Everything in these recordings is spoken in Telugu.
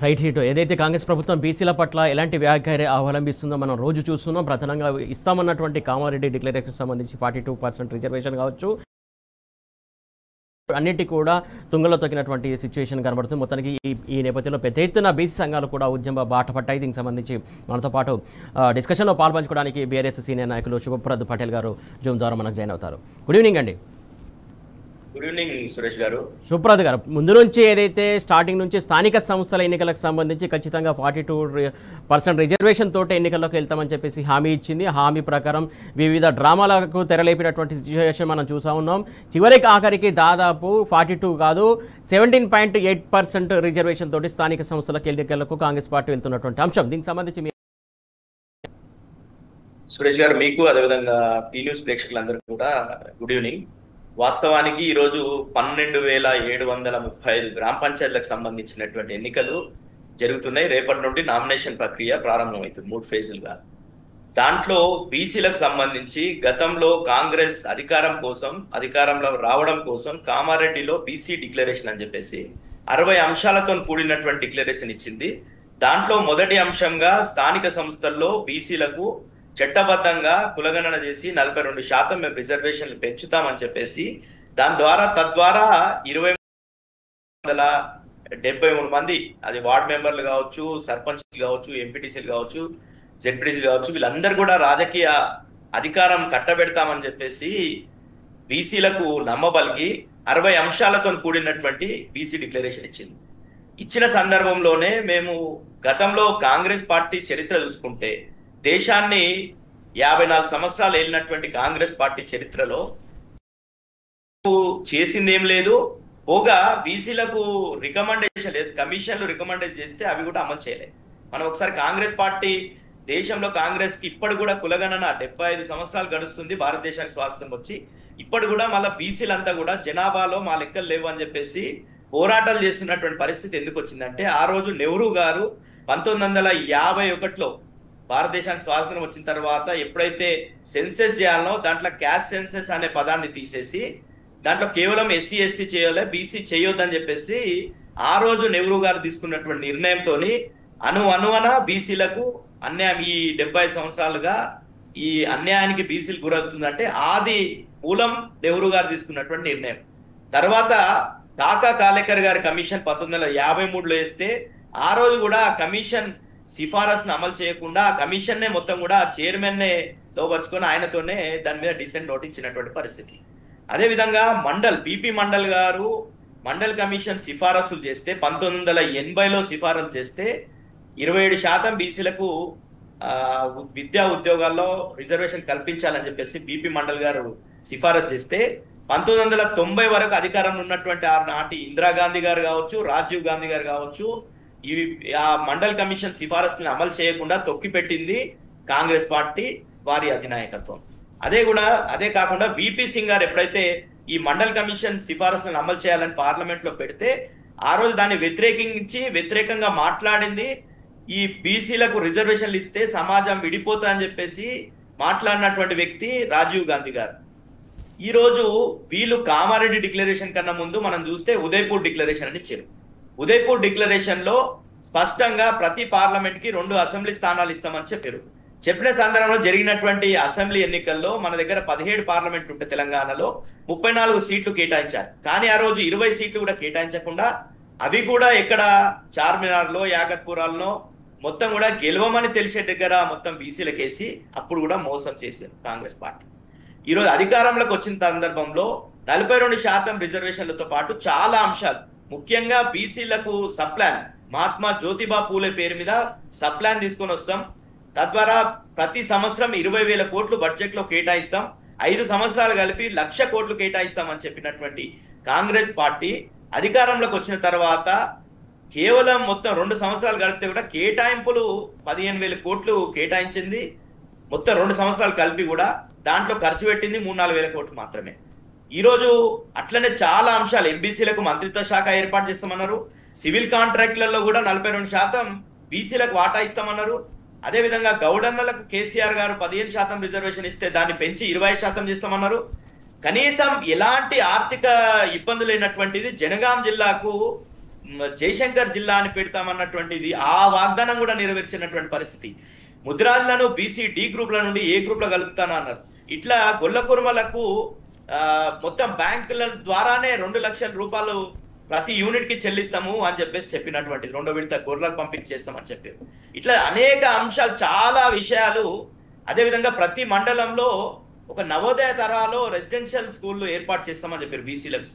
రైట్ హిట్ ఏదైతే కాంగ్రెస్ ప్రభుత్వం బీసీల పట్ల ఎలాంటి వ్యాఖ్య అవలంబిస్తుందో మనం రోజు చూస్తున్నాం. ప్రధానంగా ఇస్తామన్నటువంటి కామారెడ్డి డిక్లరేషన్ సంబంధించి 42% రిజర్వేషన్ కావచ్చు, అన్నిటి కూడా తుంగలో తొక్కినటువంటి సిచ్యువేషన్ కనబడుతుంది. మొత్తానికి ఈ నేపథ్యంలో పెద్ద ఎత్తున బీసీ సంఘాలు కూడా ఉద్యమ బాట పట్టాయి. దీనికి సంబంధించి మనతో పాటు డిస్కషన్లో పాల్పంచుకోవడానికి బీఆర్ఎస్ సీనియర్ నాయకులు శుభప్రద్ పటేల్ గారు జూమ్ ద్వారా మనకు జాయిన్ అవుతారు. గుడ్ ఈవినింగ్ అండి. గుడ్ ఈవినింగ్ సురేష్ గారు. శుభప్రద్ గారు, ముందు నుంచి ఏదైతే స్టార్టింగ్ నుంచి స్థానిక సంస్థల ఎన్నికలకు సంబంధించి ఖచ్చితంగా 42% రిజర్వేషన్ తోటి ఎన్నికల్లోకి వెళ్తామని చెప్పేసి హామీ ఇచ్చింది. హామీ ప్రకారం వివిధ డ్రామాలకు తెరలేపినటువంటి సిచ్యువేషన్ మనం చూసా ఉన్నాం. చివరికి ఆఖరికి దాదాపు 42 కాదు 17.8% రిజర్వేషన్ తోటి స్థానిక సంస్థల ఎన్నికలకు కాంగ్రెస్ పార్టీ వెళ్తున్నటువంటి అంశం. దీనికి సంబంధించి సురేష్ గారు, మీకు అదేవిధంగా టీ న్యూస్ ప్రేక్షకులందరూ కూడా గుడ్ ఈవినింగ్. వాస్తవానికి ఈరోజు 12,735 గ్రామ పంచాయతీలకు సంబంధించినటువంటి ఎన్నికలు జరుగుతున్నాయి. రేపటి నుండి నామినేషన్ ప్రక్రియ ప్రారంభమవుతుంది 3 ఫేజులుగా. దాంట్లో బీసీలకు సంబంధించి గతంలో కాంగ్రెస్ అధికారంలో రావడం కోసం కామారెడ్డిలో బీసీ డిక్లరేషన్ అని చెప్పేసి 60 అంశాలతో కూడినటువంటి డిక్లరేషన్ ఇచ్చింది. దాంట్లో మొదటి అంశంగా స్థానిక సంస్థల్లో బీసీలకు చట్టబద్ధంగా కులగణన చేసి 42% మేము రిజర్వేషన్లు పెంచుతామని చెప్పేసి తద్వారా 273 మంది, అది వార్డు మెంబర్లు కావచ్చు, సర్పంచ్లు కావచ్చు, ఎంపీటీసీలు కావచ్చు, జెడ్పీటీసీలు కావచ్చు, వీళ్ళందరూ కూడా రాజకీయ అధికారం కట్టబెడతామని చెప్పేసి బీసీలకు నమ్మబలికి 60 అంశాలతో కూడినటువంటి బీసీ డిక్లరేషన్ ఇచ్చింది. ఇచ్చిన సందర్భంలోనే మేము గతంలో కాంగ్రెస్ పార్టీ చరిత్ర చూసుకుంటే దేశాన్ని 54 సంవత్సరాలు ఏలినటువంటి కాంగ్రెస్ పార్టీ చరిత్రలో చేసిందేం లేదు. పోగా బీసీలకు రికమెండేషన్ లేదు, కమిషన్లు రికమెండేషన్ చేస్తే అవి కూడా అమలు చేయలేదు. మనం ఒకసారి కాంగ్రెస్ పార్టీ దేశంలో కాంగ్రెస్ కి ఇప్పటి కూడా కులగణన 75 సంవత్సరాలు గడుస్తుంది భారతదేశానికి స్వాతంత్రం వచ్చి. ఇప్పటి కూడా మళ్ళీ బీసీలంతా కూడా జనాభాలో మా లెక్కలు లేవు అని చెప్పేసి పోరాటాలు చేస్తున్నటువంటి పరిస్థితి ఎందుకు వచ్చిందంటే, ఆ రోజు నెహ్రూ గారు 1951లో భారతదేశానికి స్వాతంత్రం వచ్చిన తర్వాత ఎప్పుడైతే సెన్సెస్ చేయాలనో దాంట్లో క్యాస్ట్ సెన్సెస్ అనే పదాన్ని తీసేసి దాంట్లో కేవలం ఎస్సీ ఎస్టీ చేయాలి, బీసీ చేయొద్దని చెప్పేసి ఆ రోజు నెహ్రూ గారు తీసుకున్నటువంటి నిర్ణయంతో అనువన బీసీలకు అన్యాయం, ఈ 75 సంవత్సరాలుగా ఈ అన్యాయానికి బీసీలు గురవుతుందంటే ఆది మూలం నెహ్రూ గారు తీసుకున్నటువంటి నిర్ణయం. తర్వాత కాకా కాలేకర్ గారి కమిషన్ 1953లో వేస్తే ఆ రోజు కూడా ఆ కమిషన్ సిఫారసును అమలు చేయకుండా ఆ కమిషన్నే మొత్తం కూడా చైర్మన్నే లోపరుచుకొని ఆయనతోనే దాని మీద డిసెంట్ నోట్ ఇచ్చినటువంటి పరిస్థితి. అదేవిధంగా బీపీ మండల్ గారు మండల్ కమిషన్ సిఫారసులు చేస్తే 1980లో సిఫారసు చేస్తే 27% బీసీలకు విద్యా ఉద్యోగాల్లో రిజర్వేషన్ కల్పించాలని చెప్పేసి బీపీ మండల్ గారు సిఫారసు చేస్తే 1990 వరకు అధికారంలో ఉన్నటువంటి నాటి ఇందిరాగాంధీ గారు కావచ్చు, రాజీవ్ గాంధీ గారు కావచ్చు, ఇవి ఆ మండల్ కమిషన్ సిఫారసులను అమలు చేయకుండా తొక్కిపెట్టింది కాంగ్రెస్ పార్టీ వారి అధినాయకత్వం. అదే కాకుండా విపి సింగ్ గారు ఎప్పుడైతే ఈ మండల్ కమిషన్ సిఫారసులను అమలు చేయాలని పార్లమెంట్ లో పెడితే ఆ రోజు దాన్ని వ్యతిరేకంగా మాట్లాడింది ఈ బీసీలకు రిజర్వేషన్లు ఇస్తే సమాజం విడిపోతా అని చెప్పేసి మాట్లాడినటువంటి వ్యక్తి రాజీవ్ గాంధీ గారు. ఈ రోజు వీళ్ళు కామారెడ్డి డిక్లరేషన్ కన్నా ముందు మనం చూస్తే ఉదయపూర్ డిక్లరేషన్ అని ఇచ్చారు. ఉదయపూర్ డిక్లరేషన్ లో స్పష్టంగా ప్రతి పార్లమెంట్ కి 2 అసెంబ్లీ స్థానాలు ఇస్తామని చెప్పారు. చెప్పిన సందర్భంలో జరిగినటువంటి అసెంబ్లీ ఎన్నికల్లో మన దగ్గర 17 పార్లమెంట్లు ఉంటే తెలంగాణలో 34 సీట్లు కేటాయించారు. కానీ ఆ రోజు 20 సీట్లు కూడా కేటాయించకుండా అవి కూడా ఎక్కడ చార్మినార్లో, యాగత్పురాల్లో మొత్తం కూడా గెలవమని తెలిసే దగ్గర మొత్తం బీసీలకేసి అప్పుడు కూడా మోసం చేశారు కాంగ్రెస్ పార్టీ. ఈరోజు అధికారంలోకి వచ్చిన సందర్భంలో 42% రిజర్వేషన్లతో పాటు చాలా అంశాలు, ముఖ్యంగా బీసీలకు సప్లాన్, మహాత్మా జ్యోతిబా పూలే పేరు మీద సప్లాన్ తీసుకొని వస్తాం. తద్వారా ప్రతి సంవత్సరం 20,000 కోట్లు బడ్జెట్ లో కేటాయిస్తాం, 5 సంవత్సరాలు కలిపి 1,00,000 కోట్లు కేటాయిస్తామని చెప్పినటువంటి కాంగ్రెస్ పార్టీ అధికారంలోకి వచ్చిన తర్వాత కేవలం మొత్తం 2 సంవత్సరాలు గడిపితే కూడా కేటాయింపులు 15,000 కోట్లు కేటాయించింది. మొత్తం 2 సంవత్సరాలు కలిపి కూడా దాంట్లో ఖర్చు పెట్టింది 3-4 వేల కోట్లు మాత్రమే. ఈరోజు అట్లనే చాలా అంశాలు, ఎంబీసీలకు మంత్రిత్వ శాఖ ఏర్పాటు చేస్తామన్నారు, సివిల్ కాంట్రాక్ట్లలో కూడా 42% బీసీలకు వాటా ఇస్తామన్నారు. అదేవిధంగా గౌడన్నలకు కేసీఆర్ గారు 15% రిజర్వేషన్ ఇస్తే దాన్ని పెంచి 20% చేస్తామన్నారు. కనీసం ఎలాంటి ఆర్థిక ఇబ్బందులు లేనటువంటిది జనగాం జిల్లాకు జయశంకర్ జిల్లా అని పెడతామన్నటువంటిది ఆ వాగ్దానం కూడా నెరవేర్చినటువంటి పరిస్థితి. ముద్రాలను బీసీ డి గ్రూప్ల నుండి ఏ గ్రూప్ లో కలుపుతాను అన్నారు. ఇట్లా గొల్ల కుర్మలకు మొత్తం బ్యాంకుల ద్వారానే 2 లక్షల రూపాయలు ప్రతి యూనిట్ కి చెల్లిస్తాము అని చెప్పినటువంటి 2వ విడత గొర్రెలకు పంపించేస్తామని చెప్పారు. ఇట్లా అనేక అంశాలు, చాలా విషయాలు. అదేవిధంగా ప్రతి మండలంలో ఒక నవోదయ తరహాలో రెసిడెన్షియల్ స్కూళ్ళు ఏర్పాటు చేస్తామని చెప్పారు బీసీలకు.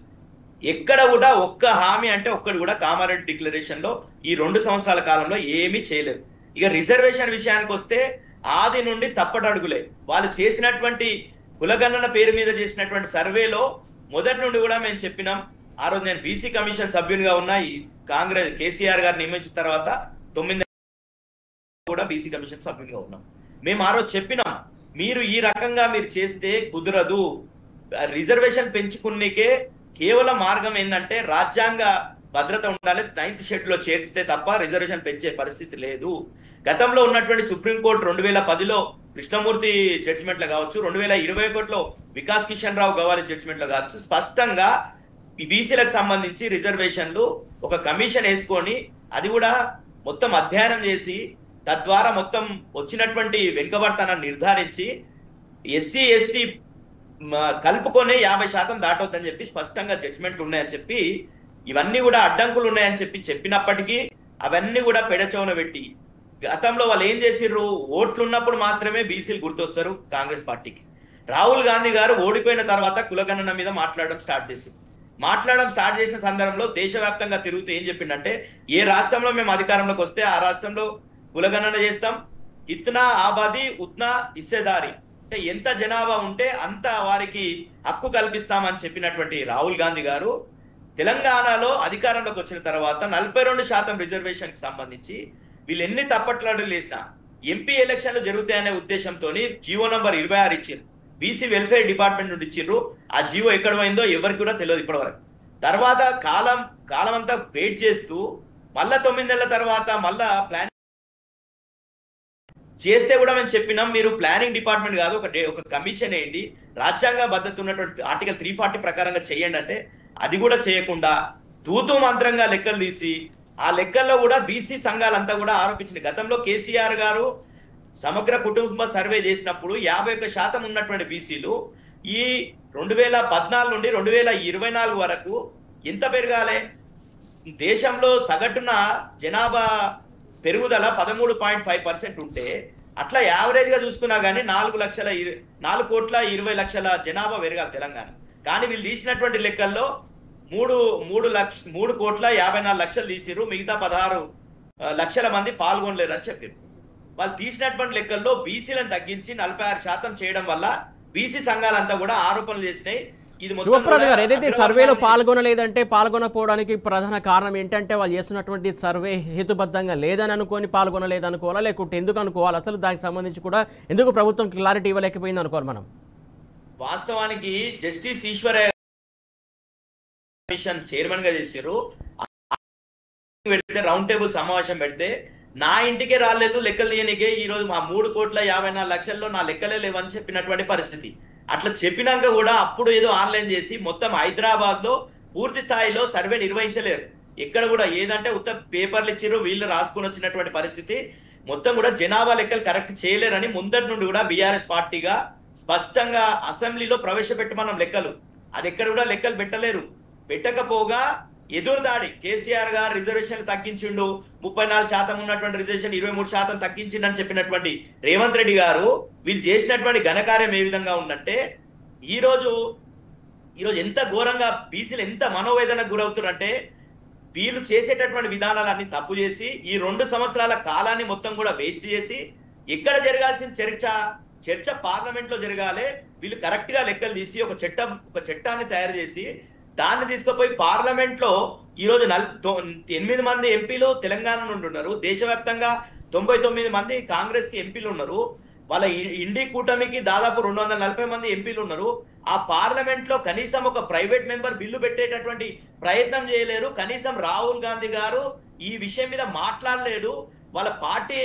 ఎక్కడ కూడా ఒక్క హామీ అంటే ఒక్కటి కూడా కామారెడ్డి డిక్లరేషన్ లో ఈ 2 సంవత్సరాల కాలంలో ఏమీ చేయలేదు. ఇక రిజర్వేషన్ విషయానికి వస్తే ఆది నుండి తప్పటడుగులే. వాళ్ళు చేసినటువంటి కులగణన పేరు మీద చేసినటువంటి సర్వేలో మొదటి నుండి కూడా మేము చెప్పినాం. ఆ రోజు నేను బీసీ కమిషన్ సభ్యునిగా ఉన్నా. ఈ కాంగ్రెస్ కేసీఆర్ గారు నియమించిన తర్వాత 9 కూడా బీసీ కమిషన్ సభ్యునిగా ఉన్నాం. మేము ఆ రోజు చెప్పినాం, మీరు ఈ రకంగా మీరు చేస్తే కుదరదు. రిజర్వేషన్ పెంచుకునేకే కేవలం మార్గం ఏంటంటే రాజ్యాంగ భద్రత ఉండాలి. 9th షెడ్యూల్ చేర్చితే తప్ప రిజర్వేషన్ పెంచే పరిస్థితి లేదు. గతంలో ఉన్నటువంటి సుప్రీంకోర్టు 2010లో కృష్ణమూర్తి జడ్జిమెంట్లో కావచ్చు, 2021లో వికాస్ కిషన్ రావు గవాలి జడ్జిమెంట్లో కావచ్చు, స్పష్టంగా బీసీలకు సంబంధించి రిజర్వేషన్లు ఒక కమిషన్ వేసుకొని అది కూడా మొత్తం అధ్యయనం చేసి తద్వారా మొత్తం వచ్చినటువంటి వెనుకబడతనాన్ని నిర్ధారించి ఎస్సీ ఎస్టీ కలుపుకొనే 50% దాటొద్దని చెప్పి స్పష్టంగా జడ్జిమెంట్లు ఉన్నాయని చెప్పి, ఇవన్నీ కూడా అడ్డంకులు ఉన్నాయని చెప్పినప్పటికీ అవన్నీ కూడా పెడచవున పెట్టి గతంలో వాళ్ళు ఏం చేసిర్రు, ఓట్లు ఉన్నప్పుడు మాత్రమే బీసీలు గుర్తొస్తారు కాంగ్రెస్ పార్టీకి. రాహుల్ గాంధీ గారు ఓడిపోయిన తర్వాత కులగణన మీద మాట్లాడడం స్టార్ట్ చేసిన సందర్భంలో దేశవ్యాప్తంగా తిరుగుతూ ఏం చెప్పిండంటే, ఏ రాష్ట్రంలో మేము అధికారంలోకి వస్తే ఆ రాష్ట్రంలో కులగణన చేస్తాం, ఇత్నా ఆబాది ఉత్నా ఇస్సేదారి, అంటే ఎంత జనాభా ఉంటే అంత వారికి హక్కు కల్పిస్తామని చెప్పినటువంటి రాహుల్ గాంధీ గారు తెలంగాణలో అధికారంలోకి వచ్చిన తర్వాత 42% రిజర్వేషన్ కి సంబంధించి వీళ్ళు ఎన్ని తప్పట్లాడులు వేసినా ఎంపీ ఎలక్షన్లు జరుగుతాయనే ఉద్దేశంతో జీవో నంబర్ 26 ఇచ్చారు. బీసీ వెల్ఫేర్ డిపార్ట్మెంట్ నుండి ఇచ్చిర్రు. ఆ జీవో ఎక్కడ పోయిందో ఎవరికి కూడా తెలియదు ఇప్పటివరకు. తర్వాత కాలం అంతా వెయిట్ చేస్తూ మళ్ళా 9 నెలల తర్వాత మళ్ళా ప్లానింగ్ చేస్తే కూడా మేము చెప్పినాం, మీరు ప్లానింగ్ డిపార్ట్మెంట్ కాదు ఒక కమిషన్ వేయండి, రాజ్యాంగ భద్రత ఉన్నటువంటి ఆర్టికల్ 340 ప్రకారంగా చేయండి అంటే అది కూడా చేయకుండా తూతూ మంత్రంగా లెక్కలు తీసి ఆ లెక్కల్లో కూడా బీసీ సంఘాలంతా కూడా ఆరోపించింది. గతంలో కేసీఆర్ గారు సమగ్ర కుటుంబ సర్వే చేసినప్పుడు 51% ఉన్నటువంటి బీసీలు ఈ 2014 నుండి 2024 వరకు ఎంత పెరగాలి? దేశంలో సగటున జనాభా పెరుగుదల 13.5% ఉంటే అట్లా యావరేజ్ గా చూసుకున్నా కానీ 4,20,00,000 జనాభా పెరగాలి తెలంగాణ. కానీ వీళ్ళు తీసినటువంటి లెక్కల్లో 3,54,00,000 తీసిరు, మిగతా 16 లక్షల మంది పాల్గొనలేరు అని చెప్పారు. వాళ్ళు తీసినటువంటి లెక్కల్లో బీసీలను తగ్గించి 46% చేయడం వల్ల బీసీ సంఘాలంతా కూడా ఆరోపణలు చేసినాయి. శివప్రసాద్ గారు, ఏదైతే సర్వేలో పాల్గొనలేదంటే పాల్గొనకపోవడానికి ప్రధాన కారణం ఏంటంటే వాళ్ళు చేస్తున్నటువంటి సర్వే హేతుబద్ధంగా లేదని అనుకోని పాల్గొనలేదనుకోవాలా, లేకుంటే ఎందుకు అనుకోవాలి? అసలు దానికి సంబంధించి కూడా ఎందుకు ప్రభుత్వం క్లారిటీ ఇవ్వలేకపోయింది అనుకోవాలి మనం? వాస్తవానికి జస్టిస్ ఈశ్వరయ్య కమిషన్ చైర్మన్ గా చేశారు. పెడితే రౌండ్ టేబుల్ సమావేశం పెడితే నా ఇంటికే రాలేదు లెక్కలు తీయనికే, ఈ రోజు మా 3,54,00,000 నా లెక్కలే లేవని చెప్పినటువంటి పరిస్థితి. అట్లా చెప్పినాక కూడా అప్పుడు ఏదో ఆన్లైన్ చేసి మొత్తం హైదరాబాద్ లో పూర్తి స్థాయిలో సర్వే నిర్వహించలేరు. ఎక్కడ కూడా ఏదంటే ఉత్త పేపర్లు ఇచ్చిర్రు, వీళ్ళు రాసుకుని వచ్చినటువంటి పరిస్థితి. మొత్తం కూడా జనాభా లెక్కలు కరెక్ట్ చేయలేరని ముందటి నుండి కూడా బీఆర్ఎస్ పార్టీగా స్పష్టంగా అసెంబ్లీలో ప్రవేశపెట్టమన్నాం లెక్కలు. అది ఎక్కడ కూడా లెక్కలు పెట్టలేరు. పెట్టకపోగా ఎదురుదాడి, కేసీఆర్ గారు రిజర్వేషన్ తగ్గించిండు, 34% ఉన్నటువంటి రిజర్వేషన్ 23% తగ్గించిండని చెప్పినటువంటి రేవంత్ రెడ్డి గారు వీళ్ళు చేసినటువంటి ఘనకార్యం ఏ విధంగా ఉందంటే, ఈరోజు ఎంత ఘోరంగా బీసీలు ఎంత మనోవేదనకు గురవుతున్నారంటే, వీళ్ళు చేసేటటువంటి విధానాలన్నీ తప్పు చేసి ఈ 2 సంవత్సరాల కాలాన్ని మొత్తం కూడా వేస్ట్ చేసి, ఎక్కడ జరగాల్సిన చర్చ పార్లమెంట్ లో జరగాలి. వీళ్ళు కరెక్ట్ గా లెక్కలు తీసి ఒక చట్టాన్ని తయారు చేసి దాన్ని తీసుకుపోయి పార్లమెంట్ లో ఈరోజు 8 మంది ఎంపీలు తెలంగాణ నుండి ఉన్నారు. దేశవ్యాప్తంగా 99 మంది కాంగ్రెస్ కి ఎంపీలు ఉన్నారు. వాళ్ళ ఇండి కూటమికి దాదాపు 240 మంది ఎంపీలు ఉన్నారు. ఆ పార్లమెంట్ లో కనీసం ఒక ప్రైవేట్ మెంబర్ బిల్లు పెట్టేటటువంటి ప్రయత్నం చేయలేరు. కనీసం రాహుల్ గాంధీ గారు ఈ విషయం మీద మాట్లాడలేడు. వాళ్ళ పార్టీ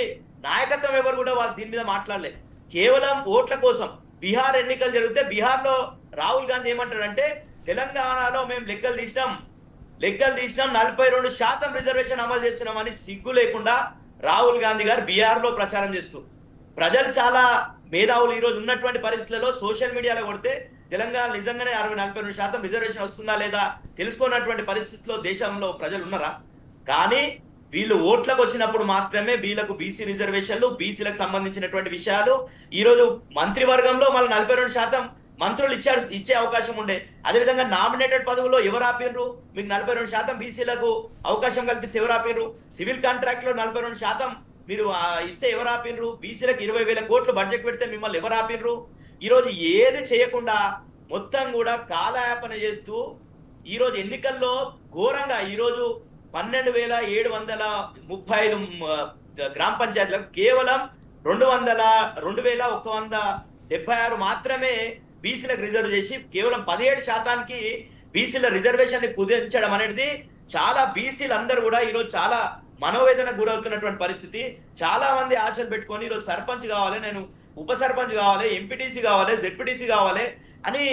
నాయకత్వం ఎవరు కూడా వాళ్ళు దీని మీద మాట్లాడలేదు. కేవలం ఓట్ల కోసం బీహార్ ఎన్నికలు జరిగితే బీహార్ లో రాహుల్ గాంధీ ఏమంటాడంటే, తెలంగాణలో మేము లెక్కలు తీసినాం, లెక్కలు తీసినాం 42% రిజర్వేషన్ అమలు చేస్తున్నామని సిగ్గు లేకుండా రాహుల్ గాంధీ గారు బీహార్ లో ప్రచారం చేస్తూ ప్రజలు చాలా మేధావులు ఈ రోజు ఉన్నటువంటి పరిస్థితులలో సోషల్ మీడియాలో కొడితే తెలంగాణ నిజంగానే 42% రిజర్వేషన్ వస్తుందా లేదా తెలుసుకున్నటువంటి పరిస్థితిలో దేశంలో ప్రజలు ఉన్నారా? కానీ వీళ్ళు ఓట్లకు వచ్చినప్పుడు మాత్రమే వీళ్ళకు బీసీ రిజర్వేషన్లు, బీసీలకు సంబంధించినటువంటి విషయాలు ఈ రోజు మంత్రివర్గంలో మళ్ళీ 42% మంత్రులు ఇచ్చే అవకాశం ఉండే. అదేవిధంగా నామినేటెడ్ పదవుల్లో ఎవరు ఆపినరు? మీకు 42% బీసీలకు అవకాశం కల్పిస్తే ఎవరు ఆపినరు? సివిల్ కాంట్రాక్ట్ లో 42% మీరు ఇస్తే ఎవరు ఆపినరు? బీసీలకు 20,000 కోట్లు బడ్జెట్ పెడితే మిమ్మల్ని ఎవరు ఆపినరు? ఈరోజు ఏది చేయకుండా మొత్తం కూడా కాలయాపన చేస్తూ ఈరోజు ఎన్నికల్లో ఘోరంగా ఈరోజు 12,735 గ్రామ పంచాయతీలకు కేవలం 2,176 మాత్రమే బీసీలకు రిజర్వ్ చేసి కేవలం 17%కి బీసీల రిజర్వేషన్ ని కుదించడం అనేది చాలా బీసీలు అందరూ కూడా ఈరోజు చాలా మనోవేదనకు గురవుతున్నటువంటి పరిస్థితి. చాలా మంది ఆశలు పెట్టుకొని ఈరోజు సర్పంచ్ కావాలి, నేను ఉప సర్పంచ్ కావాలి, ఎంపీటీసీ కావాలి, జెడ్పీటీసీ కావాలి అని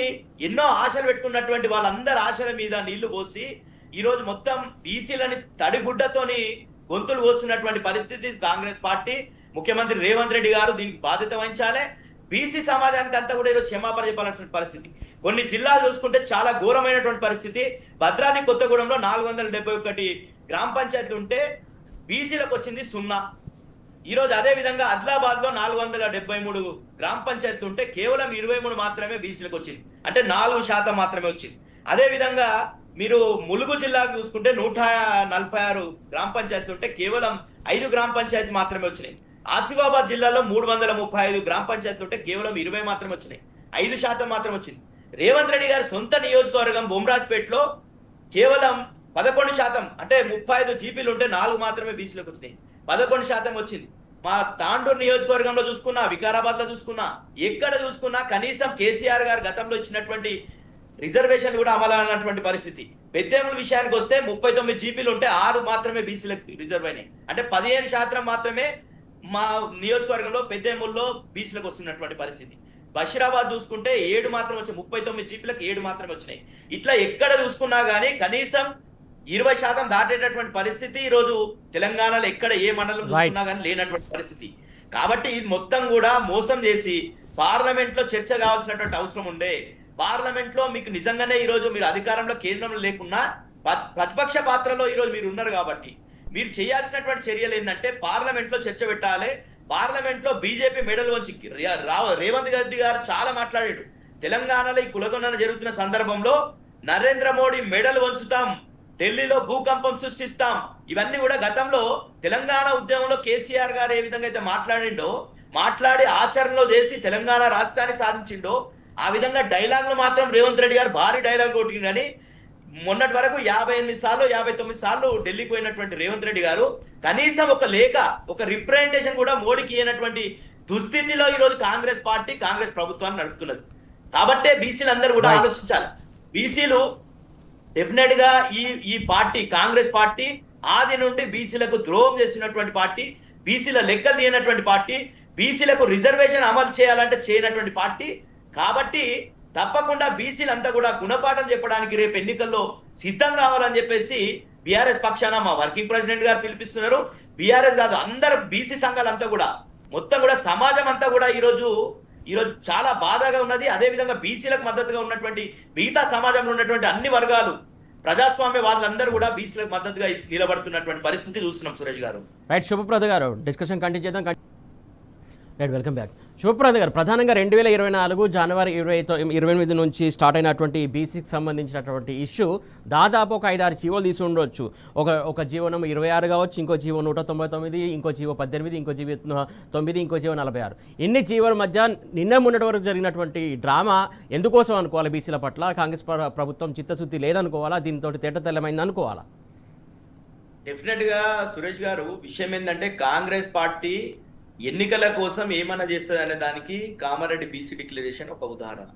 ఎన్నో ఆశలు పెట్టుకున్నటువంటి వాళ్ళందరి ఆశల మీద నీళ్లు పోసి ఈరోజు మొత్తం బీసీలని తడిగుడ్డతోని గొంతులు పోస్తున్నటువంటి పరిస్థితి. కాంగ్రెస్ పార్టీ ముఖ్యమంత్రి రేవంత్ రెడ్డి గారు దీనికి బాధ్యత వహించాలి. బీసీ సమాజానికి అంతా కూడా ఈరోజు క్షమాపణ చెప్పాల్సిన పరిస్థితి. కొన్ని జిల్లాలు చూసుకుంటే చాలా ఘోరమైనటువంటి పరిస్థితి. భద్రాద్రి కొత్తగూడెంలో 471 గ్రామ పంచాయతీలు ఉంటే బీసీలకు వచ్చింది 0. ఈరోజు అదే విధంగా ఆదిలాబాద్ లో 473 గ్రామ పంచాయతీలు ఉంటే కేవలం 23 మాత్రమే బీసీలకు వచ్చింది, అంటే 4% మాత్రమే వచ్చింది. అదే విధంగా మీరు ములుగు జిల్లాకు చూసుకుంటే 146 గ్రామ పంచాయతీలు ఉంటే కేవలం 5 గ్రామ పంచాయతీ మాత్రమే వచ్చినాయి. ఆసిఫాబాద్ జిల్లాలో 335 గ్రామ పంచాయతీలు ఉంటే కేవలం 20 మాత్రమే వచ్చినాయి, 5% మాత్రం వచ్చింది. రేవంత్ రెడ్డి గారి సొంత నియోజకవర్గం బొమ్రాజ్పేటలో కేవలం 11%, అంటే 35 జీపీలు ఉంటే 4 మాత్రమే బీసీలకు వచ్చినాయి, 11% వచ్చింది. మా తాండూరు నియోజకవర్గంలో చూసుకున్నా, వికారాబాద్ లో చూసుకున్నా, ఎక్కడ చూసుకున్నా కనీసం కేసీఆర్ గారు గతంలో ఇచ్చినటువంటి రిజర్వేషన్ కూడా అమలు అన్నటువంటి పరిస్థితి. పెద్దేముల విషయానికి వస్తే 39 జీపీలు ఉంటే 6 మాత్రమే బీసీలకు రిజర్వ్ అయినాయి, అంటే 15% మాత్రమే మా నియోజకవర్గంలో పెద్దేముల్లో బీసీలకు వస్తున్నటువంటి పరిస్థితి. బషీరాబాద్ చూసుకుంటే 7 మాత్రం వచ్చాయి, 39 జీపీలకు 7 మాత్రమే వచ్చినాయి. ఇట్లా ఎక్కడ చూసుకున్నా గానీ కనీసం 20% దాటేటటువంటి పరిస్థితి ఈరోజు తెలంగాణలో ఎక్కడ ఏ మండలం చూసుకున్నా కానీ లేనటువంటి పరిస్థితి. కాబట్టి ఇది మొత్తం కూడా మోసం చేసి పార్లమెంట్ లో చర్చ కావాల్సినటువంటి అవసరం ఉండే. పార్లమెంట్ లో మీకు నిజంగానే ఈరోజు మీరు అధికారంలో కేంద్రంలో లేకున్నా ప్రతిపక్ష పాత్రలో ఈరోజు మీరు ఉన్నారు కాబట్టి మీరు చేయాల్సినటువంటి చర్యలు ఏంటంటే పార్లమెంట్ లో చర్చ పెట్టాలి. పార్లమెంట్ లో బీజేపీ మెడల్ వంచి రేవంత్ రెడ్డి గారు చాలా మాట్లాడాడు. తెలంగాణలో ఈ కులగణన జరుగుతున్న సందర్భంలో నరేంద్ర మోడీ మెడల్ వంచుతాం, ఢిల్లీలో భూకంపం సృష్టిస్తాం, ఇవన్నీ కూడా గతంలో తెలంగాణ ఉద్యమంలో కేసీఆర్ గారు ఏ విధంగా అయితే మాట్లాడి ఆచరణలో చేసి తెలంగాణ రాష్ట్రాన్ని సాధించిండో ఆ విధంగా డైలాగులు మాత్రం రేవంత్ రెడ్డి గారు భారీ డైలాగ్ కొట్టిందని మొన్నటి వరకు 58 సార్లు 59 సార్లు ఢిల్లీకి పోయినటువంటి రేవంత్ రెడ్డి గారు కనీసం ఒక లేఖ, ఒక రిప్రజెంటేషన్ కూడా మోడీకి ఇవ్వనటువంటి దుస్థితిలో ఈరోజు కాంగ్రెస్ పార్టీ కాంగ్రెస్ ప్రభుత్వాన్ని నడుపుతున్నది. కాబట్టే బీసీలు అందరూ కూడా ఆలోచించాలి. బీసీలు డెఫినెట్ గా ఈ పార్టీ కాంగ్రెస్ పార్టీ ఆది నుండి బీసీలకు ద్రోహం చేసినటువంటి పార్టీ, బీసీల లెక్కలు తీయనటువంటి పార్టీ, బీసీలకు రిజర్వేషన్ అమలు చేయాలంటే చేయనటువంటి పార్టీ. కాబట్టి తప్పకుండా బీసీలు అంతా కూడా గుణపాఠం చెప్పడానికి రేపు ఎన్నికల్లో సిద్ధం కావాలని చెప్పేసి బీఆర్ఎస్ పక్షాన మా వర్కింగ్ ప్రెసిడెంట్ గారు పిలిపిస్తున్నారు. బీఆర్ఎస్ కాదు, అందరు బీసీ సంఘాలంతా కూడా మొత్తం కూడా సమాజం అంతా కూడా ఈరోజు చాలా బాధగా ఉన్నది. అదే విధంగా బీసీలకు మద్దతుగా ఉన్నటువంటి మిగతా సమాజంలో ఉన్నటువంటి అన్ని వర్గాలు ప్రజాస్వామ్య వాళ్ళందరూ కూడా బీసీలకు మద్దతుగా నిలబడుతున్నటువంటి పరిస్థితి చూస్తున్నాం. సురేష్ గారు రైట్, శుభప్రద గారు డిస్కషన్ కంటిన్యూ చేద్దాం. Right, welcome back. శుభప్రద గారు, ప్రధానంగా 2024 జనవరి 28 నుంచి స్టార్ట్ అయినటువంటి బీసీకి సంబంధించినటువంటి ఇష్యూ దాదాపు ఒక 5-6 జీవోలు తీసి ఉండవచ్చు. ఒక జీవనం 26 కావచ్చు, ఇంకో జీవో 199, ఇంకో జీవో 18, ఇంకో జీవో 9, ఇంకో జీవో 46. ఇన్ని జీవోల మధ్య నిన్న మొన్నటి వరకు జరిగినటువంటి డ్రామా ఎందుకోసం అనుకోవాలి? బీసీల పట్ల కాంగ్రెస్ ప్రభుత్వం చిత్తశుద్ధి లేదనుకోవాలా? దీంతో తేటతెల్లమైంది అనుకోవాలా? డెఫినెట్ గా సురేష్ గారు, విషయం ఏంటంటే కాంగ్రెస్ పార్టీ ఎన్నికల కోసం ఏమన్నా చేస్తుంది అనే దానికి కామారెడ్డి బీసీ డిక్లరేషన్ ఒక ఉదాహరణ.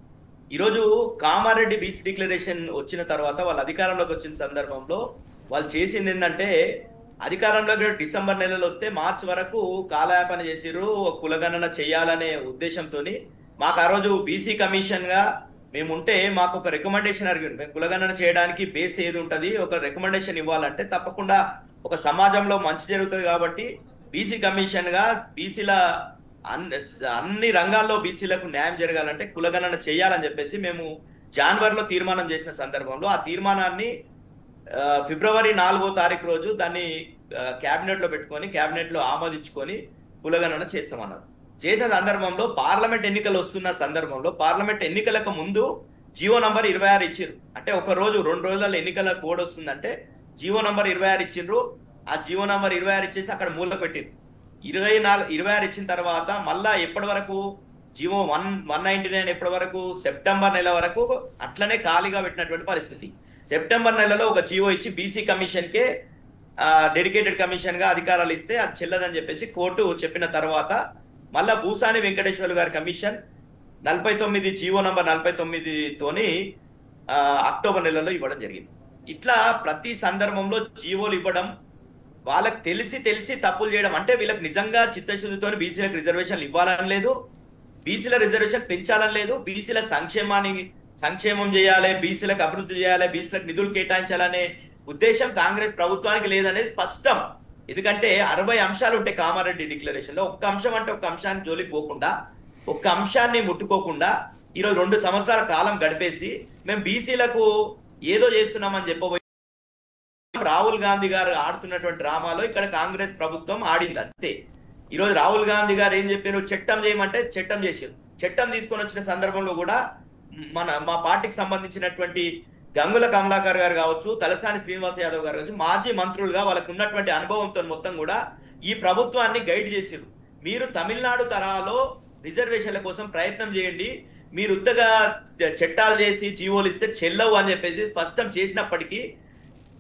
ఈరోజు కామారెడ్డి బీసీ డిక్లరేషన్ వచ్చిన తర్వాత వాళ్ళు అధికారంలోకి వచ్చిన సందర్భంలో వాళ్ళు చేసింది ఏంటంటే అధికారంలోకి డిసెంబర్ నెలలో వస్తే మార్చి వరకు కాలయాపన చేసిర్రు, కులగణన చేయాలనే ఉద్దేశంతో మాకు ఆ రోజు బీసీ కమిషన్ గా మేముంటే మాకు ఒక రికమెండేషన్ అడిగింది. మేము కులగణన చేయడానికి బేస్ ఏది ఉంటుంది, ఒక రికమెండేషన్ ఇవ్వాలంటే తప్పకుండా ఒక సమాజంలో మంచి జరుగుతుంది కాబట్టి బీసీ కమిషన్ గా బీసీల అన్ని రంగాల్లో బీసీలకు న్యాయం జరగాలంటే కులగణన చేయాలని చెప్పేసి మేము జనవరిలో తీర్మానం చేసిన సందర్భంలో ఆ తీర్మానాన్ని ఫిబ్రవరి 4వ తారీఖు రోజు దాన్ని క్యాబినెట్ లో పెట్టుకొని క్యాబినెట్ లో ఆమోదించుకొని కులగణన చేస్తామన్నారు. చేసిన సందర్భంలో పార్లమెంట్ ఎన్నికలు వస్తున్న సందర్భంలో పార్లమెంట్ ఎన్నికలకు ముందు జీవో నంబర్ 26 ఇచ్చిండ్రు. అంటే ఒక రోజు 2 రోజుల ఎన్నికల కోడ్ వస్తుందంటే జీవో నంబర్ 26 ఇచ్చిండ్రు. ఆ జీవో నంబర్ 26 ఇచ్చేసి అక్కడ మూల పెట్టిండ్రు. 26 ఇచ్చిన తర్వాత మళ్ళా ఎప్పటి వరకు జీవో 199 ఎప్పటి వరకు సెప్టెంబర్ నెల వరకు అట్లనే ఖాళీగా పెట్టినటువంటి పరిస్థితి. సెప్టెంబర్ నెలలో ఒక జీవో ఇచ్చి బీసీ కమిషన్ కే డెడికేటెడ్ కమిషన్ గా అధికారాలు ఇస్తే అది చెల్లదని చెప్పేసి కోర్టు చెప్పిన తర్వాత మళ్ళా భూసాని వెంకటేశ్వర్లు గారి కమిషన్ 49 జీవో నంబర్ 49 తోని అక్టోబర్ నెలలో ఇవ్వడం జరిగింది. ఇట్లా ప్రతి సందర్భంలో జీవోలు ఇవ్వడం, వాళ్ళకి తెలిసి తప్పులు చేయడం, అంటే వీళ్ళకి నిజంగా చిత్తశుద్ధితో బీసీలకు రిజర్వేషన్లు ఇవ్వాలని లేదు, బీసీల రిజర్వేషన్ పెంచాలని లేదు, బీసీల సంక్షేమం చేయాలి, బీసీలకు అభివృద్ధి చేయాలి, బీసీలకు నిధులు కేటాయించాలనే ఉద్దేశం కాంగ్రెస్ ప్రభుత్వానికి లేదనేది స్పష్టం. ఎందుకంటే 60 అంశాలు ఉంటాయి కామారెడ్డి డిక్లరేషన్ లో. ఒక్క అంశం అంటే ఒక్క అంశాన్ని జోలికి పోకుండా, ఒక్క అంశాన్ని ముట్టుకోకుండా ఈరోజు 2 సంవత్సరాల కాలం గడిపేసి మేము బీసీలకు ఏదో చేస్తున్నామని చెప్పబోయి రాహుల్ గాంధీ గారు ఆడుతున్నటువంటి డ్రామాలో ఇక్కడ కాంగ్రెస్ ప్రభుత్వం ఆడింది అంతే. ఈరోజు రాహుల్ గాంధీ గారు ఏం చెప్పారు, చట్టం చేయమంటే చట్టం చేశారు. చట్టం తీసుకొని వచ్చిన సందర్భంలో కూడా మా పార్టీకి సంబంధించినటువంటి గంగుల కమలాకర్ గారు కావచ్చు, తలసాని శ్రీనివాస్ యాదవ్ గారు కావచ్చు, మాజీ మంత్రులుగా వాళ్ళకు ఉన్నటువంటి అనుభవంతో మొత్తం కూడా ఈ ప్రభుత్వాన్ని గైడ్ చేశారు. మీరు తమిళనాడు తరహాలో రిజర్వేషన్ల కోసం ప్రయత్నం చేయండి, మీరు ఉత్తగా చట్టాలు చేసి జీవోలు ఇస్తే చెల్లవు అని చెప్పేసి స్పష్టం చేసినప్పటికీ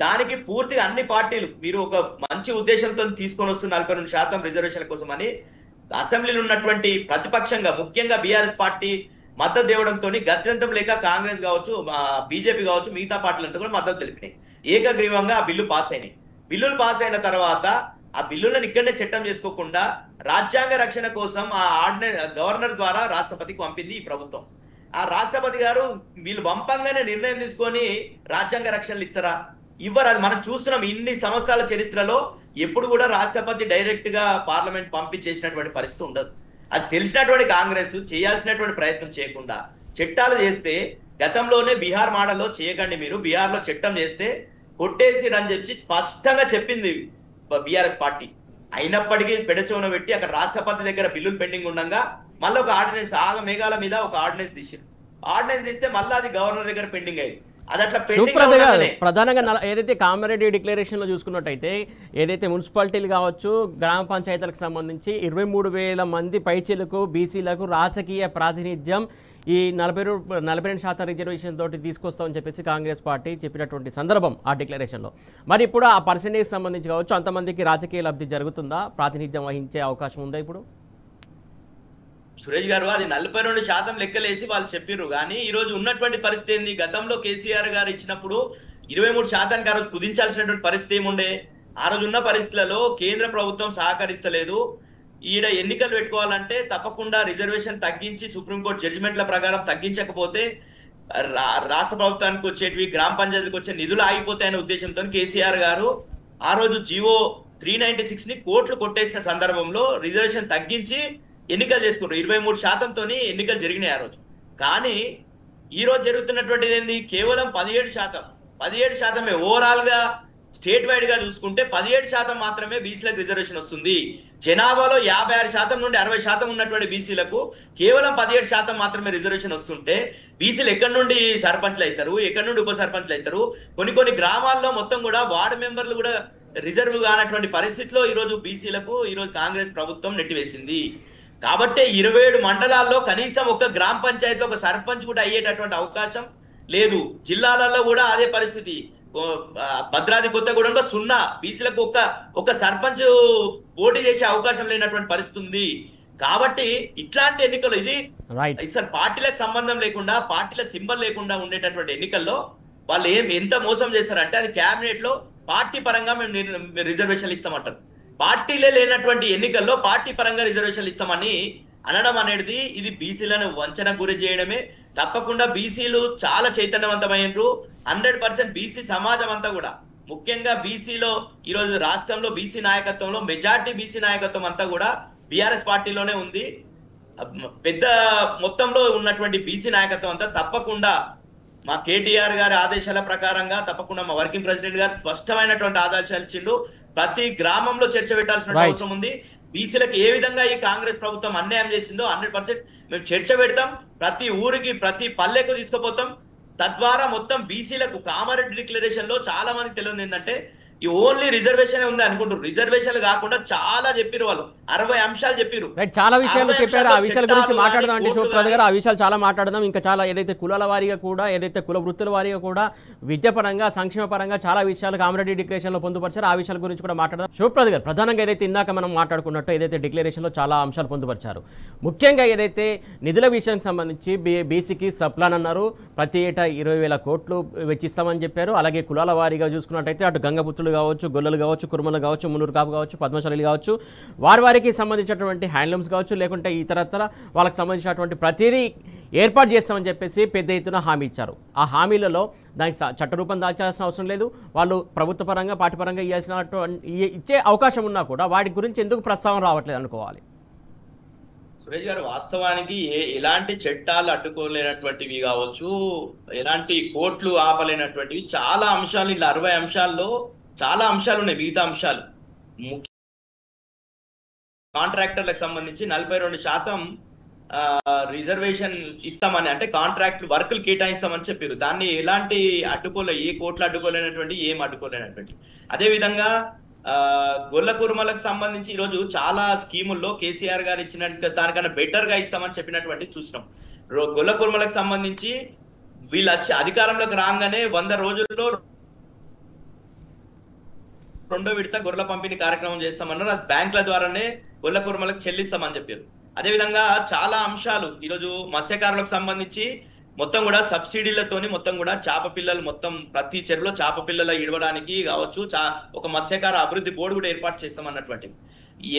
దానికి పూర్తిగా అన్ని పార్టీలు మీరు ఒక మంచి ఉద్దేశంతో తీసుకొని వస్తున్న 42% రిజర్వేషన్ల కోసం అని అసెంబ్లీలో ఉన్నటువంటి ప్రతిపక్షంగా ముఖ్యంగా బీఆర్ఎస్ పార్టీ మద్దతు ఇవ్వడంతో గత్యంతరం లేక కాంగ్రెస్ కావచ్చు, బీజేపీ కావచ్చు, మిగతా పార్టీలంతా కూడా మద్దతు తెలిపినాయి. ఏకగ్రీవంగా ఆ బిల్లు పాస్ అయినాయి. బిల్లులు పాస్ అయిన తర్వాత ఆ బిల్లులను ఇక్కడనే చట్టం చేసుకోకుండా రాజ్యాంగ రక్షణ కోసం ఆ గవర్నర్ ద్వారా రాష్ట్రపతికి పంపింది ఈ ప్రభుత్వం. ఆ రాష్ట్రపతి గారు వీళ్ళు పంపంగానే నిర్ణయం తీసుకొని రాజ్యాంగ రక్షణలు ఇస్తారా? ఇవ్వరు. అది మనం చూస్తున్నాం ఇన్ని సంవత్సరాల చరిత్రలో ఎప్పుడు కూడా రాష్ట్రపతి డైరెక్ట్ గా పార్లమెంట్ పంపించేసినటువంటి పరిస్థితి ఉండదు. అది తెలిసినటువంటి కాంగ్రెస్ చేయాల్సినటువంటి ప్రయత్నం చేయకుండా చట్టాలు చేస్తే, గతంలోనే బీహార్ మోడల్లో చేయకండి, మీరు బీహార్ లో చట్టం చేస్తే కొట్టేసి అని చెప్పి స్పష్టంగా చెప్పింది బీఆర్ఎస్ పార్టీ. అయినప్పటికీ పెడచోన పెట్టి అక్కడ రాష్ట్రపతి దగ్గర బిల్లులు పెండింగ్ ఉండగా మళ్ళీ ఒక ఆర్డినెన్స్ మేఘాల మీద ఒక ఆర్డినెన్స్ తీసారు. ఆర్డినెన్స్ తీస్తే మళ్ళీ అది గవర్నర్ దగ్గర పెండింగ్ అయింది. ప్రధానంగా ఏదైతే కామారెడ్డి డిక్లరేషన్ లో చూసుకున్నట్టయితే ఏదైతే మున్సిపాలిటీలు కావచ్చు, గ్రామ పంచాయతీలకు సంబంధించి 23,000 మంది పైచీలకు బీసీలకు రాజకీయ ప్రాతినిధ్యం ఈ 42% రిజర్వేషన్ తోటి తీసుకొస్తామని చెప్పేసి కాంగ్రెస్ పార్టీ చెప్పినటువంటి సందర్భం ఆ డిక్లరేషన్లో. మరి ఇప్పుడు ఆ పర్సెంటేజ్ సంబంధించి కావచ్చు అంతమందికి రాజకీయ లబ్ధి జరుగుతుందా, ప్రాతినిధ్యం వహించే అవకాశం ఉందా? ఇప్పుడు సురేష్ గారు అది 42% లెక్కలేసి వాళ్ళు చెప్పిర్రు. కానీ ఈ రోజు ఉన్నటువంటి పరిస్థితి ఏంది, గతంలో కేసీఆర్ గారు ఇచ్చినప్పుడు 23% ఆ రోజు కుదించాల్సినటువంటి పరిస్థితి ఏముండే? ఆ రోజు ఉన్న పరిస్థితులలో కేంద్ర ప్రభుత్వం సహకరిస్తలేదు, ఈడ ఎన్నికలు పెట్టుకోవాలంటే తప్పకుండా రిజర్వేషన్ తగ్గించి సుప్రీంకోర్టు జడ్జిమెంట్ల ప్రకారం తగ్గించకపోతే రాష్ట్ర ప్రభుత్వానికి వచ్చేటివి గ్రామ పంచాయతీకి వచ్చే నిధులు ఆగిపోతాయనే ఉద్దేశంతో కేసీఆర్ గారు ఆ రోజు జీవో 396 ని కోర్టులు కొట్టేసిన సందర్భంలో రిజర్వేషన్ తగ్గించి ఎన్నికలు చేసుకున్నారు. 23%తోని ఎన్నికలు జరిగినాయి ఆ రోజు. కానీ ఈ రోజు జరుగుతున్నటువంటిది ఏంది, కేవలం 17%. ఓవరాల్ గా స్టేట్ వైడ్ గా చూసుకుంటే 17% మాత్రమే బీసీలకు రిజర్వేషన్ వస్తుంది. జనాభాలో 56% నుండి 60% ఉన్నటువంటి బీసీలకు కేవలం 17% మాత్రమే రిజర్వేషన్ వస్తుంటే బీసీలు ఎక్కడి నుండి సర్పంచ్లు అవుతారు, ఎక్కడి నుండి ఉప సర్పంచ్లు అవుతారు? కొన్ని గ్రామాల్లో మొత్తం కూడా వార్డు మెంబర్లు కూడా రిజర్వ్ కానటువంటి పరిస్థితిలో ఈరోజు బీసీలకు ఈరోజు కాంగ్రెస్ ప్రభుత్వం నెట్టివేసింది. కాబట్టి 27 మండలాల్లో కనీసం ఒక గ్రామ పంచాయతీలో ఒక సర్పంచ్ కూడా అయ్యేటటువంటి అవకాశం లేదు. జిల్లాలలో కూడా అదే పరిస్థితి. భద్రాద్రి కొత్తగూడెంలో 0 బీసీలకు ఒక సర్పంచ్ పోటీ చేసే అవకాశం లేనటువంటి పరిస్థితి ఉంది. కాబట్టి ఇట్లాంటి ఎన్నికలు ఇది అసలు పార్టీలకు సంబంధం లేకుండా, పార్టీల సింబల్ లేకుండా ఉండేటటువంటి ఎన్నికల్లో వాళ్ళు ఎంత మోసం చేస్తారంటే అది క్యాబినెట్ లో పార్టీ పరంగా మేము రిజర్వేషన్లు ఇస్తామంటారు. పార్టీలే లేనటువంటి ఎన్నికల్లో పార్టీ పరంగా రిజర్వేషన్లు ఇస్తామని అనడం అనేది ఇది బీసీలను వంచన గురి చేయడమే. తప్పకుండా బీసీలు చాలా చైతన్యవంతమైనరు. 100% బీసీ సమాజం అంతా కూడా, ముఖ్యంగా బీసీలో ఈరోజు రాష్ట్రంలో బీసీ నాయకత్వంలో మెజార్టీ బీసీ నాయకత్వం అంతా కూడా బీఆర్ఎస్ పార్టీలోనే ఉంది. పెద్ద మొత్తంలో ఉన్నటువంటి బీసీ నాయకత్వం అంతా తప్పకుండా మా కేటీఆర్ గారి ఆదేశాల ప్రకారంగా తప్పకుండా మా వర్కింగ్ ప్రెసిడెంట్ గారు స్పష్టమైనటువంటి ఆదేశాలు ఇచ్చిండు. ప్రతి గ్రామంలో చర్చ పెట్టాల్సిన అవసరం ఉంది. బీసీలకు ఏ విధంగా ఈ కాంగ్రెస్ ప్రభుత్వం అన్యాయం చేసిందో 100% మేము చర్చ పెడతాం. ప్రతి ఊరికి ప్రతి పల్లెకు తీసుకుపోతాం. తద్వారా మొత్తం బీసీలకు కామారెడ్డి డిక్లరేషన్ లో చాలా మందికి తెలియదు ఏంటంటే ఈ ఓన్లీ రిజర్వేషన్ ఉంది అనుకుంటారు. రిజర్వేషన్ కాకుండా చాలా చెప్పారు, వాళ్ళు 60 అంశాలు చెప్పారు. చాలా విషయాలు చెప్పారు. ఆ విషయాల గురించి మాట్లాడదాం అండి శివప్రసాద్ గారు. ఆ విషయాలు చాలా మాట్లాడదాం. ఇంకా చాలా ఏదైతే కులాల వారీగా కూడా, ఏదైతే కుల వృత్తుల వారీగా కూడా, విద్యాపరంగా సంక్షేమ పరంగా చాలా విషయాలు కామారెడ్డి డిక్లరేషన్ లో పొందుపరిచారు. ఆ విషయాల గురించి కూడా మాట్లాడదాం. శివప్రసాద్ గారు, ప్రధానంగా ఏదైతే ఇందాక మనం మాట్లాడుకున్నట్టు ఏదైతే డిక్లరేషన్ లో చాలా అంశాలు పొందుపరిచారు, ముఖ్యంగా ఏదైతే నిధుల విషయానికి సంబంధించి బీసీకి సప్లాన్ అన్నారు. ప్రతి ఏటా 20,000 కోట్లు వెచ్చిస్తామని చెప్పారు. అలాగే కులాల వారీగా చూసుకున్నట్టయితే అటు గంగపుత్రులు కావచ్చు, గొల్లలు కావచ్చు, కురుమలు కావచ్చు, మున్నూరు కాపు కావచ్చు, పద్మశాలీలు కావచ్చు, వారికి సంబంధించినటువంటి హ్యాండ్లూమ్స్ కావచ్చు, లేకుంటే ఇతరత్ర వాళ్ళకి సంబంధించినటువంటి ప్రతిదీ ఏర్పాటు చేస్తామని చెప్పేసి పెద్ద ఎత్తున హామీ ఇచ్చారు. ఆ హామీలలో దానికి చట్టరూపం దాల్చాల్సిన అవసరం లేదు. వాళ్ళు ప్రభుత్వ పరంగా పార్టీ పరంగా ఇచ్చే అవకాశం ఉన్నా కూడా వాటి గురించి ఎందుకు ప్రస్తావన రావట్లేదు అనుకోవాలి. సురేష్ గారు, వాస్తవానికి ఎలాంటి చట్టాలు అడ్డుకోలేనటువంటివి కావచ్చు, ఎలాంటి కోర్టులు ఆపలేనటువంటివి చాలా అంశాలు, ఇలా 60 అంశాల్లో చాలా అంశాలు ఉన్నాయి. మిగతా అంశాలు కాంట్రాక్టర్లకు సంబంధించి 42% రిజర్వేషన్ ఇస్తామని, అంటే కాంట్రాక్ట్ వర్కులు కేటాయిస్తామని చెప్పారు. దాన్ని ఎలాంటి ఏ కోర్టులు అడ్డుకోలేనటువంటి, ఏం అడ్డుకోలేనటువంటి. అదేవిధంగా గొల్ల కురుమలకు సంబంధించి ఈరోజు చాలా స్కీముల్లో కేసీఆర్ గారు ఇచ్చిన దానికన్నా బెటర్ గా ఇస్తామని చెప్పినటువంటి చూసినాం. గొల్ల కురుమలకు సంబంధించి వీళ్ళు వచ్చి అధికారంలోకి రాగానే 100 రోజుల్లో 2వ విడత గొర్రెల పంపిణీ కార్యక్రమం చేస్తామన్నారు. అది బ్యాంకుల ద్వారానే గొల్ల కురుమలకు చెల్లిస్తామని చెప్పారు. అదేవిధంగా చాలా అంశాలు ఈరోజు మత్స్యకారులకు సంబంధించి మొత్తం కూడా సబ్సిడీలతోని మొత్తం కూడా చేప పిల్లలు మొత్తం ప్రతి చెరువులో చేప పిల్లల ఇడవడానికి కావచ్చు, ఒక మత్స్యకార అభివృద్ధి బోర్డు కూడా ఏర్పాటు చేస్తామన్నటువంటి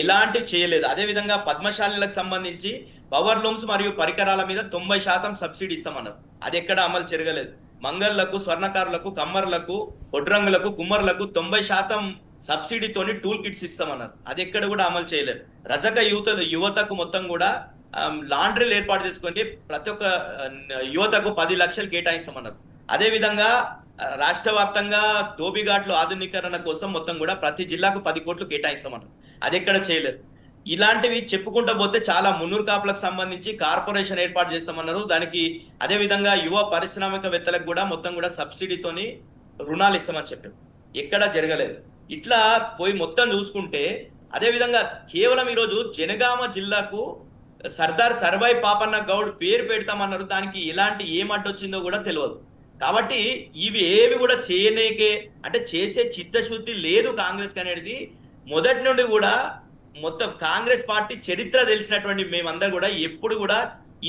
ఎలాంటివి చేయలేదు. అదేవిధంగా పద్మశాలీలకు సంబంధించి పవర్ లూమ్స్ మరియు పరికరాల మీద 90% సబ్సిడీ ఇస్తామన్నారు. అది ఎక్కడ అమలు జరగలేదు. మంగళ్లకు, స్వర్ణకారులకు, కమ్మర్లకు, ఒడ్రంగులకు, కుమ్మర్లకు 90% సబ్సిడీతోని టూల్ కిట్స్ ఇస్తామన్నారు. అది ఎక్కడ కూడా అమలు చేయలేదు. రజక యువతకు మొత్తం కూడా లాండ్రీలు ఏర్పాటు చేసుకొని ప్రతి ఒక్క యువతకు 10 లక్షలు కేటాయిస్తామన్నారు. అదేవిధంగా రాష్ట్ర వ్యాప్తంగా దోబిఘాట్లు ఆధునీకరణ కోసం మొత్తం కూడా ప్రతి జిల్లాకు 10 కోట్లు కేటాయిస్తామన్నారు. అది ఎక్కడ చేయలేదు. ఇలాంటివి చెప్పుకుంటూ పోతే చాలా మున్నూరు కాపులకు సంబంధించి కార్పొరేషన్ ఏర్పాటు చేస్తామన్నారు. దానికి అదేవిధంగా యువ పారిశ్రామికవేత్తలకు కూడా మొత్తం కూడా సబ్సిడీతోని రుణాలు ఇస్తామని చెప్పారు. ఎక్కడ జరగలేదు. ఇట్లా పోయి మొత్తం చూసుకుంటే అదేవిధంగా కేవలం ఈరోజు జనగామ జిల్లాకు సర్దార్ సర్వాయి పాపన్న గౌడ్ పేరు పెడతామన్నారు. దానికి ఎలాంటి ఏం అడ్డొచ్చిందో కూడా తెలియదు. కాబట్టి ఇవి ఏవి కూడా చేయనేకే, అంటే చేసే చిత్తశుద్ధి లేదు కాంగ్రెస్ అనేది మొదటి నుండి కూడా. మొత్తం కాంగ్రెస్ పార్టీ చరిత్ర తెలిసినటువంటి మేమందరూ కూడా ఎప్పుడు కూడా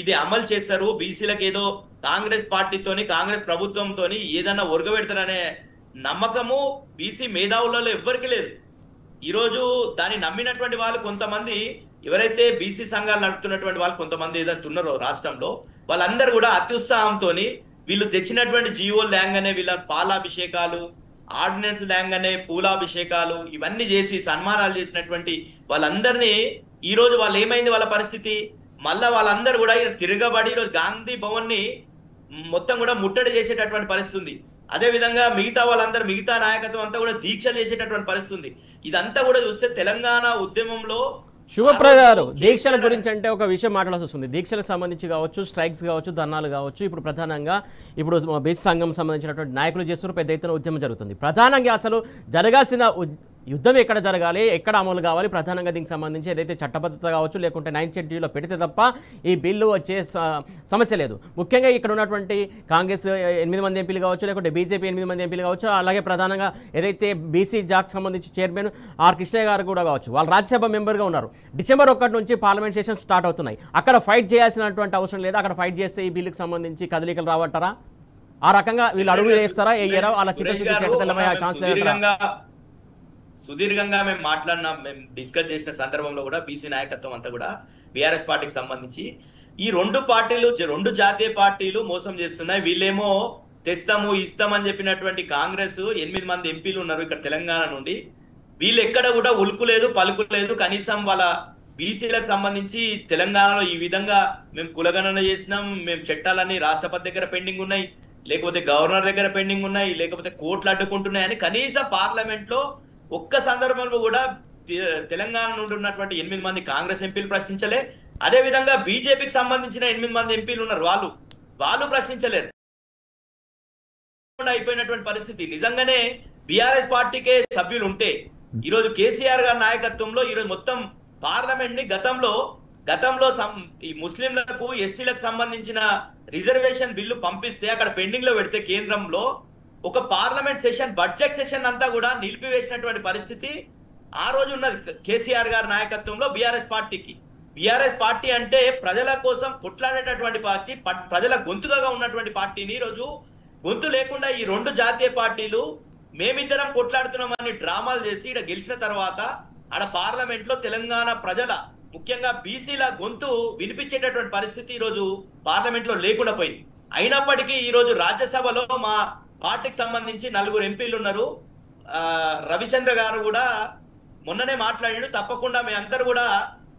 ఇది అమలు చేస్తారు. బీసీలకు ఏదో కాంగ్రెస్ పార్టీతోని, కాంగ్రెస్ ప్రభుత్వంతోని ఏదన్నా ఒరగబెడతారనే నమ్మకము బీసీ మేధావులలో ఎవ్వరికి లేదు. ఈరోజు దాన్ని నమ్మినటువంటి వాళ్ళు కొంతమంది, ఎవరైతే బీసీ సంఘాలు నడుపుతున్నటువంటి వాళ్ళు కొంతమంది ఏదైతే ఉన్నారో రాష్ట్రంలో, వాళ్ళందరూ కూడా అత్యుత్సాహంతో వీళ్ళు తెచ్చినటువంటి జీవో ల్యాంగనే వీళ్ళ పాలాభిషేకాలు, ఆర్డినెన్స్ ల్యాంగనే పూలాభిషేకాలు ఇవన్నీ చేసి సన్మానాలు చేసినటువంటి వాళ్ళందరినీ ఈరోజు వాళ్ళు ఏమైంది వాళ్ళ పరిస్థితి, మళ్ళా వాళ్ళందరూ కూడా తిరగబడి ఈరోజు గాంధీ భవన్ ని మొత్తం కూడా ముట్టడి చేసేటటువంటి పరిస్థితి ఉంది. అదే విధంగా మిగతా వాళ్ళందరూ, మిగతా నాయకత్వం అంతా కూడా దీక్షలు చేసేటటువంటి పరిస్థితి ఉంది. ఇదంతా కూడా చూస్తే తెలంగాణ ఉద్యమంలో శివప్రసాద్ గారు, దీక్షల గురించి అంటే ఒక విషయం మాట్లాడాల్సి వస్తుంది. దీక్షలకు సంబంధించి కావచ్చు, స్ట్రైక్స్ కావచ్చు, ధర్నాలు కావచ్చు, ఇప్పుడు ప్రధానంగా ఇప్పుడు బీసీ సంఘం సంబంధించినటువంటి నాయకులు చేస్తున్నారు. పెద్ద ఎత్తున ఉద్యమం జరుగుతుంది. ప్రధానంగా అసలు జరగాల్సిన యుద్ధం ఎక్కడ జరగాలి, ఎక్కడ అమలు కావాలి, ప్రధానంగా దీనికి సంబంధించి ఏదైతే చట్టబద్ధత కావచ్చు, లేకుంటే 9th షెడ్యూల్లో పెడితే తప్ప ఈ బిల్లు వచ్చే సమస్య లేదు. ముఖ్యంగా ఇక్కడ ఉన్నటువంటి కాంగ్రెస్ 8 మంది ఎంపీలు కావచ్చు, లేకుంటే బీజేపీ 8 మంది ఎంపీలు కావచ్చు, అలాగే ప్రధానంగా ఏదైతే బీసీ జాక్ సంబంధించి చైర్మన్ ఆర్ కృష్ణయ్య గారు కూడా కావచ్చు, వాళ్ళు రాజ్యసభ మెంబర్గా ఉన్నారు. డిసెంబర్ 1 నుంచి పార్లమెంట్ సెషన్ స్టార్ట్ అవుతున్నాయి. అక్కడ ఫైట్ చేయాల్సినటువంటి అవసరం లేదు. అక్కడ ఫైట్ చేస్తే ఈ బిల్లుకి సంబంధించి కదలికలు రావటారా? ఆ రకంగా వీళ్ళు అడుగులు వేస్తారా, వేయరా? అలా చిత్తశుద్ధి ఛాన్స్ సుదీర్ఘంగా మేము డిస్కస్ చేసిన సందర్భంలో కూడా బీసీ నాయకత్వం అంతా కూడా బీఆర్ఎస్ పార్టీకి సంబంధించి ఈ రెండు పార్టీలు, రెండు జాతీయ పార్టీలు మోసం చేస్తున్నాయి. వీళ్ళేమో తెస్తాము ఇస్తామని చెప్పినటువంటి కాంగ్రెస్ 8 మంది ఎంపీలు ఉన్నారు ఇక్కడ తెలంగాణ నుండి. వీళ్ళు ఎక్కడ కూడా ఉలుకు లేదు పలుకు లేదు. కనీసం వాళ్ళ బీసీలకు సంబంధించి తెలంగాణలో ఈ విధంగా మేము కులగణన చేసినాం, మేము చట్టాలన్నీ రాష్ట్రపతి దగ్గర పెండింగ్ ఉన్నాయి, లేకపోతే గవర్నర్ దగ్గర పెండింగ్ ఉన్నాయి, లేకపోతే కోర్టులు అడ్డుకుంటున్నాయని కనీసం పార్లమెంట్ లో ఒక్క సందర్భంలో కూడా తెలంగాణ నుండి ఉన్నటువంటి 8 మంది కాంగ్రెస్ ఎంపీలు ప్రశ్నించలే. అదే విధంగా బీజేపీకి సంబంధించిన 8 మంది ఎంపీలు ఉన్నారు, వాళ్ళు ప్రశ్నించలేరు. అయిపోయినటువంటి పరిస్థితి. నిజంగానే బీఆర్ఎస్ పార్టీకే సభ్యులు ఉంటే ఈరోజు కేసీఆర్ గారి నాయకత్వంలో ఈరోజు మొత్తం పార్లమెంట్ ని గతంలో ఈ ముస్లింలకు ఎస్టీలకు సంబంధించిన రిజర్వేషన్ బిల్లు పంపిస్తే అక్కడ పెండింగ్ లో పెడితే కేంద్రంలో ఒక పార్లమెంట్ సెషన్, బడ్జెట్ సెషన్ అంతా కూడా నిలిపివేసినటువంటి పరిస్థితి ఆ రోజు ఉన్నది కేసీఆర్ గారి నాయకత్వంలో బీఆర్ఎస్ పార్టీకి. బీఆర్ఎస్ పార్టీ అంటే ప్రజల కోసం కొట్లాడేటటువంటి పార్టీ, ప్రజల గొంతుగా ఉన్నటువంటి పార్టీని ఈరోజు గొంతు లేకుండా ఈ రెండు జాతీయ పార్టీలు మేమిద్దరం కొట్లాడుతున్నామని డ్రామాలు చేసి ఇక్కడ గెలిచిన తర్వాత ఆడ పార్లమెంట్ లో తెలంగాణ ప్రజల, ముఖ్యంగా బీసీల గొంతు వినిపించేటటువంటి పరిస్థితి ఈరోజు పార్లమెంట్ లో లేకుండా పోయింది. అయినప్పటికీ ఈరోజు రాజ్యసభలో మా పార్టీకి సంబంధించి 4 ఎంపీలు ఉన్నారు. రవిచంద్ర గారు కూడా మొన్ననే మాట్లాడాడు, తప్పకుండా మీ అందరూ కూడా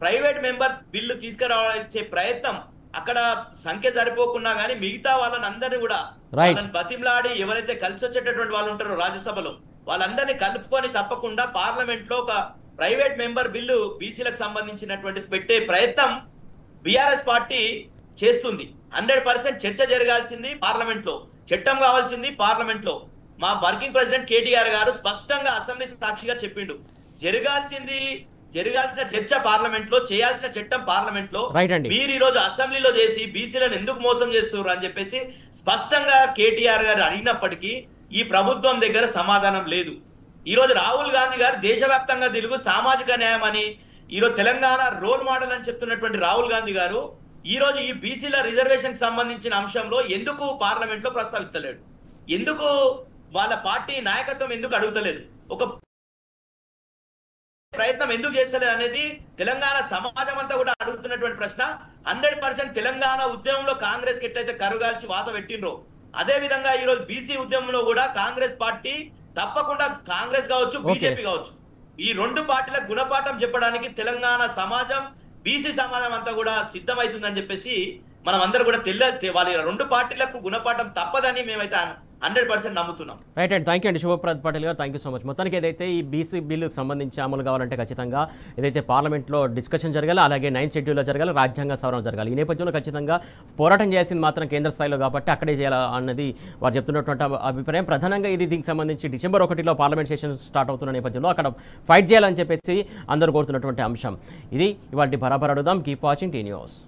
ప్రైవేట్ మెంబర్ బిల్లు తీసుకురావచ్చే ప్రయత్నం, అక్కడ సంఖ్య సరిపోకున్నా కానీ మిగతా వాళ్ళని అందరినీ కూడా వాళ్ళని బతిమలాడి ఎవరైతే కలిసి వచ్చేటటువంటి వాళ్ళు ఉంటారో రాజ్యసభలో వాళ్ళందరినీ కలుపుకొని తప్పకుండా పార్లమెంట్ లో ఒక ప్రైవేట్ మెంబర్ బిల్లు బీసీలకు సంబంధించినటువంటి పెట్టే ప్రయత్నం బీఆర్ఎస్ పార్టీ చేస్తుంది. 100% చర్చ జరగాల్సింది పార్లమెంట్ లో, చట్టం కావాల్సింది పార్లమెంట్ లో. మా వర్కింగ్ ప్రెసిడెంట్ కేటీఆర్ గారు స్పష్టంగా అసెంబ్లీ సాక్షిగా చెప్పిండు, జరగాల్సిన చర్చ పార్లమెంట్ లో, చేయాల్సిన చట్టం పార్లమెంట్ లో. మీరు ఈ రోజు అసెంబ్లీలో చేసి బీసీలను ఎందుకు మోసం చేస్తున్నారు అని చెప్పేసి స్పష్టంగా కేటీఆర్ గారు అడిగినప్పటికీ ఈ ప్రభుత్వం దగ్గర సమాధానం లేదు. ఈ రోజు రాహుల్ గాంధీ గారు దేశవ్యాప్తంగా తెలుగు సామాజిక న్యాయం అని ఈరోజు తెలంగాణ రోల్ మోడల్ అని చెప్తున్నటువంటి రాహుల్ గాంధీ గారు ఈ రోజు ఈ బీసీల రిజర్వేషన్ కి సంబంధించిన అంశంలో ఎందుకు పార్లమెంట్ లో ప్రస్తావిస్తలేడు? ఎందుకు వాళ్ళ పార్టీ నాయకత్వం ఎందుకు అడుగుతలేదు? ఒక ప్రయత్నం ఎందుకు చేస్తలేదు అనేది తెలంగాణ సమాజం అంతా కూడా అడుగుతున్నటువంటి ప్రశ్న. 100% తెలంగాణ ఉద్యమంలో కాంగ్రెస్ కి ఎట్లయితే కరుగాల్చి వాత పెట్టిండ్రో అదే విధంగా ఈ రోజు బీసీ ఉద్యమంలో కూడా కాంగ్రెస్ పార్టీ తప్పకుండా, కాంగ్రెస్ కావచ్చు బీజేపీ కావచ్చు, ఈ రెండు పార్టీలకు గుణపాఠం చెప్పడానికి తెలంగాణ సమాజం, బీసీ సమాజం అంతా కూడా సిద్ధమవుతుందని చెప్పేసి మనం అందరూ కూడా వాళ్ళ రెండు పార్టీలకు గుణపాఠం తప్పదని మేమైతే 100% నమ్ముతున్నాం. రైట్ అండ్ థ్యాంక్ యూ అండి శివప్రసాద్ పాటిల్ గారు, థ్యాంక్ యూ సో మచ్. మొత్తానికి ఏదైతే ఈ బీసీ బిల్లుకు సంబంధించి అమలు కావాలంటే ఖచ్చితంగా ఏదైతే పార్లమెంట్లో డిస్కషన్ జరగాలి, అలాగే 9th షెడ్యూల్లో జరగాలి, రాజ్యాంగ సవరణ జరగాలి. ఈ నేపథ్యంలో ఖచ్చితంగా పోరాటం చేయాల్సింది మాత్రం కేంద్ర స్థాయిలో కాబట్టి అక్కడే చేయాలి అన్నది వారు చెప్తున్నటువంటి అభిప్రాయం. ప్రధానంగా ఇది దీనికి సంబంధించి డిసెంబర్ 1లో పార్లమెంట్ సెషన్ స్టార్ట్ అవుతున్న నేపథ్యంలో అక్కడ ఫైట్ చేయాలని చెప్పేసి అందరూ కోరుతున్నటువంటి అంశం ఇది. ఇవాళ బరాబర్ అడుగుదాం. Keep watching tea news.